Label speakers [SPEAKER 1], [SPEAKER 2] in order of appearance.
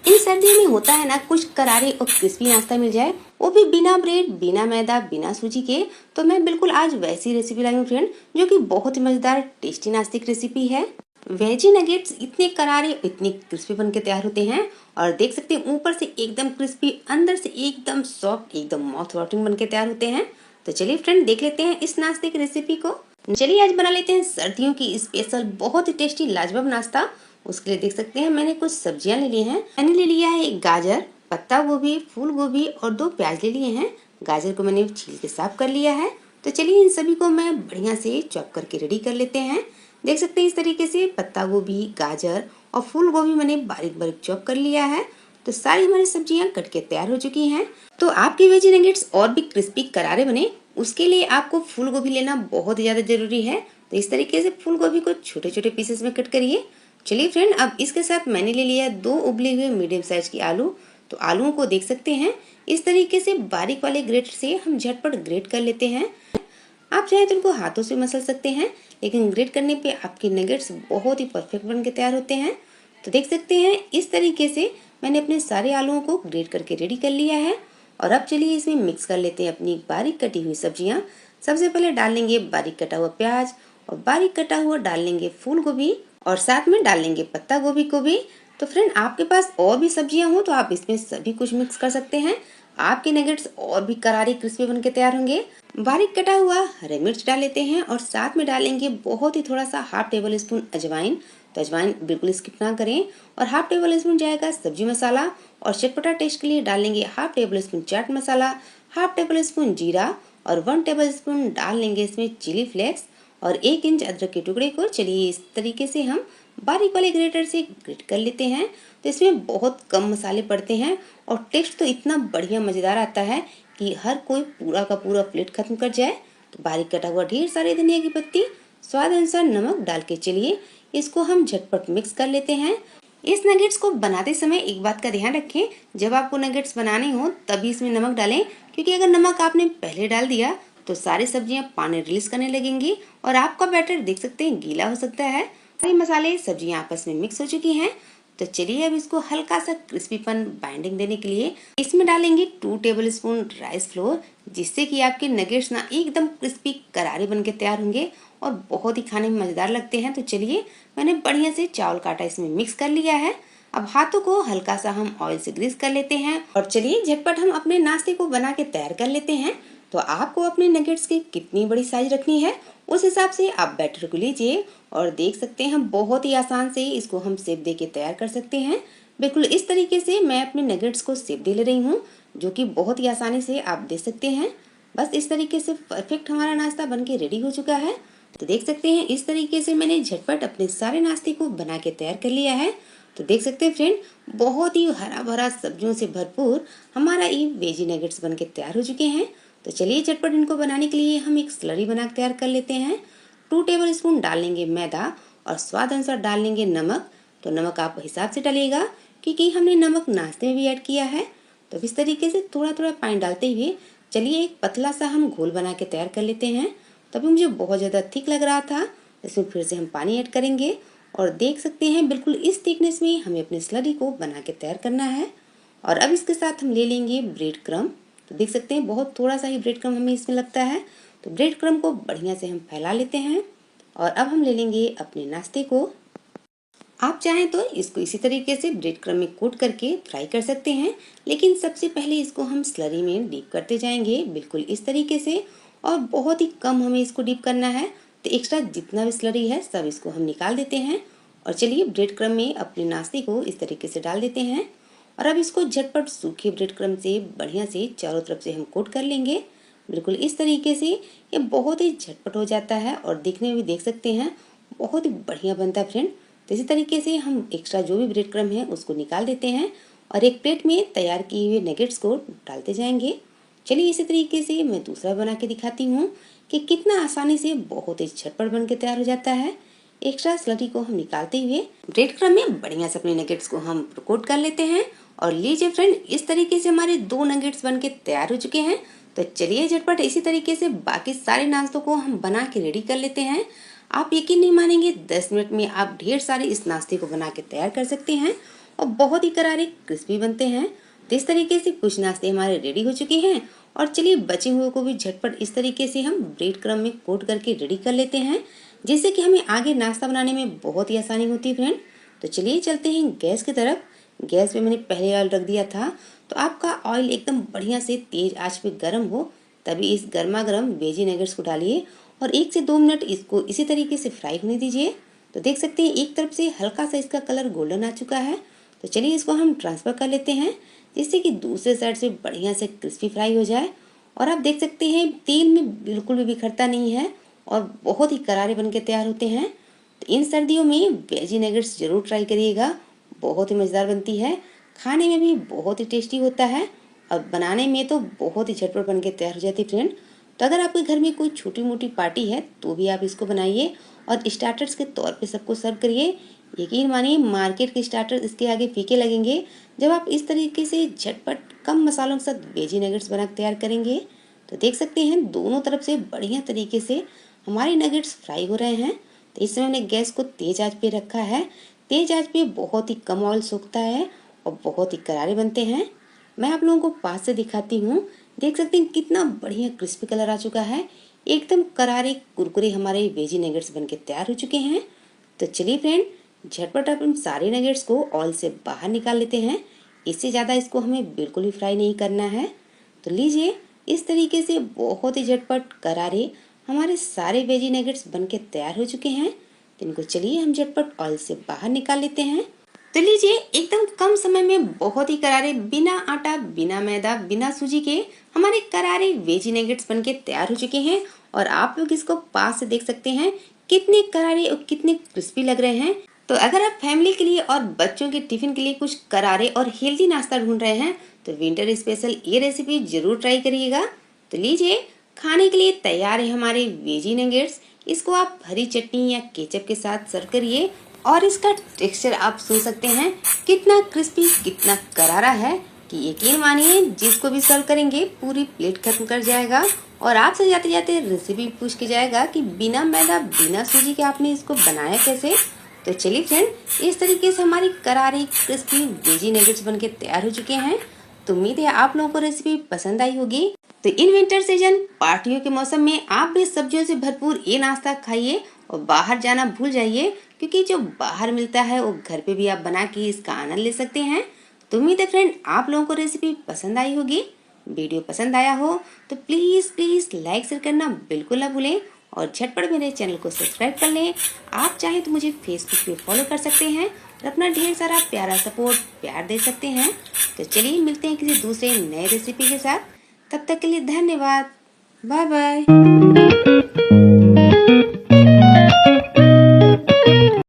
[SPEAKER 1] इन सर्दियों में होता है ना, कुछ करारे और क्रिस्पी नाश्ता मिल जाए, वो भी बिना ब्रेड, बिना मैदा, बिना सूजी के। तो मैं बिल्कुल आज वैसी रेसिपी लाई हूँ फ्रेंड, जो कि बहुत ही मजेदार टेस्टी नाश्ते की रेसिपी है। वेजी नगेट्स इतने करारे, इतने क्रिस्पी बन के तैयार होते हैं और देख सकते हैं ऊपर से एकदम क्रिस्पी, अंदर से एकदम सॉफ्ट, एकदम माउथ वाटरिंग बन के तैयार होते हैं। तो चलिए फ्रेंड, देख लेते हैं इस नाश्ते की रेसिपी को। चलिए आज बना लेते हैं सर्दियों की स्पेशल बहुत ही टेस्टी लाजवाब नाश्ता। उसके लिए देख सकते हैं मैंने कुछ सब्जियां ले ली हैं। मैंने ले लिया है एक गाजर, पत्ता गोभी, फूल गोभी और 2 प्याज ले लिए हैं। गाजर को मैंने छील के साफ कर लिया है। तो चलिए इन सभी को मैं बढ़िया से चॉप करके रेडी कर लेते हैं। देख सकते हैं इस तरीके से पत्ता गोभी, गाजर और फूल गोभी मैंने बारीक बारीक चॉप कर लिया है। तो सारी हमारी सब्जियां कट के तैयार हो चुकी हैं। तो आपके वेजी नगेट्स और भी क्रिस्पी करारे बने, उसके लिए आपको फूल गोभी लेना बहुत ज्यादा जरूरी है। तो इस तरीके से फूल गोभी को छोटे छोटे पीसेस में कट करिए। चलिए फ्रेंड, अब इसके साथ मैंने ले लिया 2 उबले हुए मीडियम साइज के आलू। तो आलूओं को देख सकते हैं इस तरीके से बारीक वाले ग्रेटर से हम झटपट ग्रेट कर लेते हैं। आप चाहे तो इनको हाथों से मसल सकते हैं, लेकिन ग्रेट करने पे आपके नगेट्स बहुत ही परफेक्ट बन के तैयार होते हैं। तो देख सकते हैं इस तरीके से मैंने अपने सारे आलूओं को ग्रेट करके रेडी कर लिया है। और अब चलिए इसमें मिक्स कर लेते हैं अपनी बारीक कटी हुई सब्जियां। सबसे पहले डाल लेंगे बारीक कटा हुआ प्याज और बारीक कटा हुआ डाल लेंगे फूल गोभी और साथ में डाल लेंगे पत्ता गोभी को भी। तो फ्रेंड, आपके पास और भी सब्जियां हो तो आप इसमें सभी कुछ मिक्स कर सकते हैं। आपके नगेट्स और भी करारे क्रिस्पी बन के तैयार होंगे। बारीक कटा हुआ हरी मिर्च डाल लेते हैं और साथ में डालेंगे बहुत ही थोड़ा सा हाफ टेबल स्पून अजवाइन। तो अजवाइन बिल्कुल स्किप ना करें। और हाफ टेबल स्पून जाएगा सब्जी मसाला और चटपटा टेस्ट के लिए डालेंगे half table spoon chaat masala, half table spoon जीरा और 1 टेबल स्पून डाल लेंगे इसमें चिली फ्लेक्स और 1 इंच अदरक के टुकड़े को। चलिए इस तरीके से हम बारीक वाले ग्रेटर से ग्रेट कर लेते हैं। तो इसमें बहुत कम मसाले पड़ते हैं और टेस्ट तो इतना बढ़िया मजेदार आता है कि हर कोई पूरा का पूरा प्लेट खत्म कर जाए। तो बारीक कटा हुआ ढेर सारे धनिया की पत्ती, स्वाद अनुसार नमक डाल के चलिए इसको हम झटपट मिक्स कर लेते हैं। इस नगेट्स को बनाते समय एक बात का ध्यान रखें, जब आपको नगेट्स बनाने हो तभी इसमें नमक डालें, क्योंकि अगर नमक आपने पहले डाल दिया तो सारी सब्जियां पानी रिलीज करने लगेंगी और आपका बैटर देख सकते हैं गीला हो सकता है। सारे मसाले सब्जियां आपस में मिक्स हो चुकी हैं। तो चलिए अब इसको हल्का सा क्रिस्पीपन बाइंडिंग देने के लिए इसमें डालेंगे 2 टेबल स्पून राइस फ्लोर, जिससे कि आपके नगेट्स ना एकदम क्रिस्पी करारे बन के तैयार होंगे और बहुत ही खाने में मजेदार लगते हैं। तो चलिए मैंने बढ़िया से चावल का आटा इसमें मिक्स कर लिया है। अब हाथों को हल्का सा हम ऑयल से ग्रीस कर लेते हैं और चलिए झटपट हम अपने नाश्ते को बना के तैयार कर लेते हैं। तो आपको अपने नगेट्स की कितनी बड़ी साइज रखनी है उस हिसाब से आप बैटर को लीजिए और देख सकते हैं बहुत ही आसान से इसको हम शेप दे के तैयार कर सकते हैं। बिल्कुल इस तरीके से मैं अपने नगेट्स को शेप दे ले रही हूँ, जो कि बहुत ही आसानी से आप दे सकते हैं। बस इस तरीके से परफेक्ट हमारा नाश्ता बन के रेडी हो चुका है। तो देख सकते हैं इस तरीके से मैंने झटपट अपने सारे नाश्ते को बना के तैयार कर लिया है। तो देख सकते हैं फ्रेंड, बहुत ही हरा भरा सब्जियों से भरपूर हमारा ये वेजी नगेट्स बन के तैयार हो चुके हैं। तो चलिए झटपट इनको बनाने के लिए हम एक स्लरी बना के तैयार कर लेते हैं। 2 टेबल स्पून डाल लेंगे मैदा और स्वाद अनुसार डाल लेंगे नमक। तो नमक आप हिसाब से डालिएगा, क्योंकि हमने नमक नाश्ते में भी ऐड किया है। तो इस तरीके से थोड़ा थोड़ा पानी डालते हुए चलिए एक पतला सा हम घोल बना के तैयार कर लेते हैं। तभी मुझे बहुत ज़्यादा थिक लग रहा था, इसमें फिर से हम पानी ऐड करेंगे और देख सकते हैं बिल्कुल इस थिकनेस में हमें अपनी स्लरी को बना के तैयार करना है। और अब इसके साथ हम ले लेंगे ब्रेड क्रम्ब। तो देख सकते हैं बहुत थोड़ा सा ही ब्रेड क्रम्ब हमें इसमें लगता है। तो ब्रेड क्रम्ब को बढ़िया से हम फैला लेते हैं और अब हम ले लेंगे अपने नाश्ते को। आप चाहें तो इसको इसी तरीके से ब्रेड क्रम्ब में कोट करके फ्राई कर सकते हैं, लेकिन सबसे पहले इसको हम स्लरी में डीप करते जाएंगे बिल्कुल इस तरीके से। और बहुत ही कम हमें इसको डीप करना है, तो एक्स्ट्रा जितना भी स्लरी है सब इसको हम निकाल देते हैं। और चलिए ब्रेड क्रम्ब में अपने नाश्ते को इस तरीके से डाल देते हैं और अब इसको झटपट सूखे ब्रेड क्रम्ब से बढ़िया से चारों तरफ से हम कोट कर लेंगे बिल्कुल इस तरीके से। ये बहुत ही झटपट हो जाता है और दिखने में भी देख सकते हैं बहुत ही बढ़िया बनता है फ्रेंड। तो इसी तरीके से हम एक्स्ट्रा जो भी ब्रेड क्रम्ब है उसको निकाल देते हैं और एक प्लेट में तैयार किए हुए नगेट्स को डालते जाएंगे। चलिए इसी तरीके से मैं दूसरा बना के दिखाती हूँ कि कितना आसानी से बहुत ही झटपट बन के तैयार हो जाता है। एक्स्ट्रा स्लरी को हम निकालते हुए ब्रेड क्रम्ब में बढ़िया से अपने नगेट्स को हम कोट कर लेते हैं। और लीजिए फ्रेंड, इस तरीके से हमारे 2 नगेट्स बन के तैयार हो चुके हैं। तो चलिए झटपट इसी तरीके से बाकी सारे नाश्तों को हम बना के रेडी कर लेते हैं। आप यकीन नहीं मानेंगे, 10 मिनट में आप ढेर सारे इस नाश्ते को बना के तैयार कर सकते हैं और बहुत ही करारे क्रिस्पी बनते हैं। तो इस तरीके से कुछ नाश्ते हमारे रेडी हो चुके हैं और चलिए बचे हुए को भी झटपट इस तरीके से हम ब्रेड क्रम्ब में कोट करके रेडी कर लेते हैं, जिससे कि हमें आगे नाश्ता बनाने में बहुत ही आसानी होती है फ्रेंड। तो चलिए चलते हैं गैस की तरफ। गैस पे मैंने पहले ऑयल रख दिया था, तो आपका ऑयल एकदम बढ़िया से तेज आंच पे गर्म हो तभी इस गर्मा गर्म वेजी नगेट्स को डालिए और 1 से 2 मिनट इसको इसी तरीके से फ्राई होने दीजिए। तो देख सकते हैं एक तरफ से हल्का सा इसका कलर गोल्डन आ चुका है। तो चलिए इसको हम ट्रांसफ़र कर लेते हैं, जिससे कि दूसरे साइड से बढ़िया से क्रिस्पी फ्राई हो जाए। और आप देख सकते हैं तेल में बिल्कुल भी बिखरता नहीं है और बहुत ही करारे बन के तैयार होते हैं। तो इन सर्दियों में वेजी नगेट्स ज़रूर ट्राई करिएगा, बहुत ही मज़ेदार बनती है, खाने में भी बहुत ही टेस्टी होता है और बनाने में तो बहुत ही झटपट बन के तैयार हो जाती है फ्रेंड। तो अगर आपके घर में कोई छोटी मोटी पार्टी है तो भी आप इसको बनाइए और स्टार्टर्स के तौर पे सबको सर्व करिए। यकीन मानिए मार्केट के स्टार्टर्स इसके आगे फीके लगेंगे जब आप इस तरीके से झटपट कम मसालों के साथ वेजी नगेट्स बना तैयार करेंगे। तो देख सकते हैं दोनों तरफ से बढ़िया तरीके से हमारे नगेट्स फ्राई हो रहे हैं। तो इस समय मैंने गैस को तेज आंच पे रखा है। तेज आंच पे बहुत ही कम ऑयल सूखता है और बहुत ही करारे बनते हैं। मैं आप लोगों को पास से दिखाती हूँ। देख सकते हैं कितना बढ़िया क्रिस्पी कलर आ चुका है, एकदम करारे कुरकुरे हमारे वेजी नगेट्स बनके तैयार हो चुके हैं। तो चलिए फ्रेंड झटपट अपन सारे नगेट्स को ऑयल से बाहर निकाल लेते हैं। इससे ज़्यादा इसको हमें बिल्कुल भी फ्राई नहीं करना है। तो लीजिए इस तरीके से बहुत ही झटपट करारे हमारे सारे वेजी नगेट्स बनके तैयार हो चुके हैं। तो इनको चलिए हम झटपट ऑयल से बाहर निकाल लेते हैं। तो लीजिए एकदम कम समय में बहुत ही करारे बिना आटा बिना मैदा बिना सूजी के हमारे करारे वेजी नगेट्स बनके तैयार हो चुके हैं और आप लोग इसको पास से देख सकते हैं कितने करारे और कितने क्रिस्पी लग रहे हैं। तो अगर आप फैमिली के लिए और बच्चों के टिफिन के लिए कुछ करारे और हेल्दी नाश्ता ढूंढ रहे हैं तो विंटर स्पेशल ये रेसिपी जरूर ट्राई करिएगा। तो लीजिए खाने के लिए तैयार है हमारे वेजी नगेट्स। इसको आप हरी चटनी या केचप के साथ सर्व करिए और इसका टेक्सचर आप सुन सकते हैं कितना क्रिस्पी कितना करारा है कि यकीन मानिए जिसको भी सर्व करेंगे पूरी प्लेट खत्म कर जाएगा और आपसे जाते जाते रेसिपी पूछ के जाएगा कि बिना मैदा बिना सूजी के आपने इसको बनाया कैसे। तो चलिए फ्रेंड इस तरीके से हमारी करारी क्रिस्पी वेजी नगेट्स बनके तैयार हो चुके हैं। तो उम्मीद है आप लोगों को रेसिपी पसंद आई होगी। तो इन विंटर सीजन पार्टियों के मौसम में आप भी सब्जियों से भरपूर ये नाश्ता खाइए और बाहर जाना भूल जाइए, क्योंकि जो बाहर मिलता है वो घर पे भी आप बना के इसका आनंद ले सकते हैं। तो उम्मीद है फ्रेंड आप लोगों को रेसिपी पसंद आई होगी। वीडियो पसंद आया हो तो प्लीज़ प्लीज़ लाइक शेयर करना बिल्कुल ना भूलें और झटपट मेरे चैनल को सब्सक्राइब कर लें। आप चाहें तो मुझे फेसबुक पे फॉलो कर सकते हैं और अपना ढेर सारा प्यारा सपोर्ट प्यार दे सकते हैं। तो चलिए मिलते हैं किसी दूसरे नए रेसिपी के साथ, तब तक के लिए धन्यवाद। Bye bye.